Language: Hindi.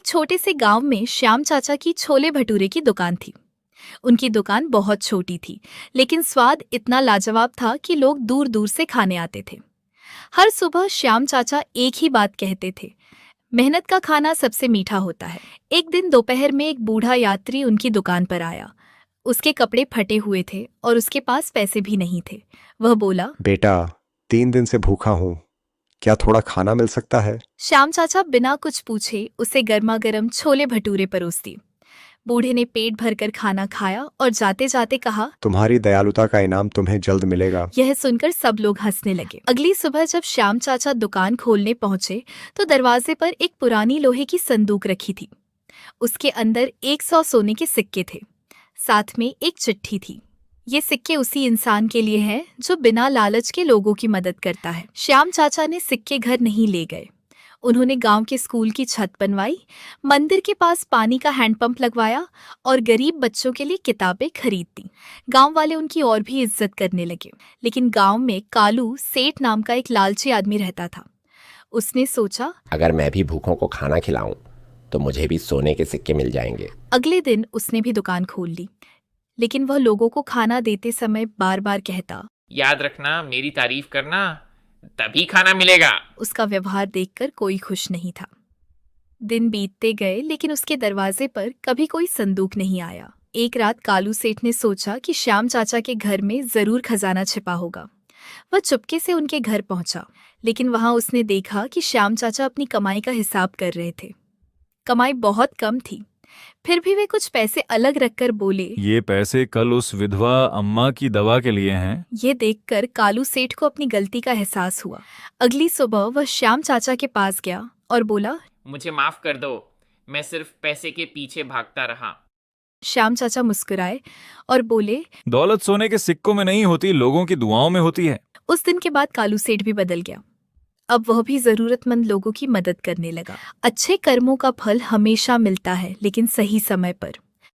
छोटे से गांव में श्याम चाचा की छोले भटूरे की दुकान थी। उनकी दुकान बहुत छोटी थी, लेकिन स्वाद इतना लाजवाब था कि लोग दूर दूर से खाने आते थे। हर सुबह श्याम चाचा एक ही बात कहते थे, मेहनत का खाना सबसे मीठा होता है। एक दिन दोपहर में एक बूढ़ा यात्री उनकी दुकान पर आया। उसके कपड़े फटे हुए थे और उसके पास पैसे भी नहीं थे। वह बोला, बेटा, 3 दिन से भूखा हूँ, क्या थोड़ा खाना मिल सकता है? श्याम चाचा बिना कुछ पूछे उसे गर्मा गर्म छोले भटूरे परोस दिए। बूढ़े ने पेट भरकर खाना खाया और जाते जाते कहा, तुम्हारी दयालुता का इनाम तुम्हें जल्द मिलेगा। यह सुनकर सब लोग हंसने लगे। अगली सुबह जब श्याम चाचा दुकान खोलने पहुंचे तो दरवाजे पर एक पुरानी लोहे की संदूक रखी थी। उसके अंदर 100 सोने के सिक्के थे। साथ में एक चिट्ठी थी। ये सिक्के उसी इंसान के लिए हैं जो बिना लालच के लोगों की मदद करता है। श्याम चाचा ने सिक्के घर नहीं ले गए। उन्होंने गांव के स्कूल की छत बनवाई, मंदिर के पास पानी का हैंडपंप लगवाया और गरीब बच्चों के लिए किताबें खरीद दी। गांव वाले उनकी और भी इज्जत करने लगे। लेकिन गांव में कालू सेठ नाम का एक लालची आदमी रहता था। उसने सोचा, अगर मैं भी भूखों को खाना खिलाऊं तो मुझे भी सोने के सिक्के मिल जाएंगे। अगले दिन उसने भी दुकान खोल ली। लेकिन वह लोगों को खाना देते समय बार बार कहता, याद रखना, मेरी तारीफ करना, तभी खाना मिलेगा। उसका व्यवहार देखकर कोई खुश नहीं था। दिन बीतते गए लेकिन उसके दरवाजे पर कभी कोई संदूक नहीं आया। एक रात कालू सेठ ने सोचा कि श्याम चाचा के घर में जरूर खजाना छिपा होगा। वह चुपके से उनके घर पहुंचा, लेकिन वहां उसने देखा कि श्याम चाचा अपनी कमाई का हिसाब कर रहे थे। कमाई बहुत कम थी, फिर भी वे कुछ पैसे अलग रखकर बोले, ये पैसे कल उस विधवा अम्मा की दवा के लिए हैं। ये देखकर कालू सेठ को अपनी गलती का एहसास हुआ। अगली सुबह वह श्याम चाचा के पास गया और बोला, मुझे माफ कर दो, मैं सिर्फ पैसे के पीछे भागता रहा। श्याम चाचा मुस्कुराए और बोले, दौलत सोने के सिक्कों में नहीं होती, लोगों की दुआओं में होती है। उस दिन के बाद कालू सेठ भी बदल गया। अब वह भी जरूरतमंद लोगों की मदद करने लगा। अच्छे कर्मों का फल हमेशा मिलता है, लेकिन सही समय पर।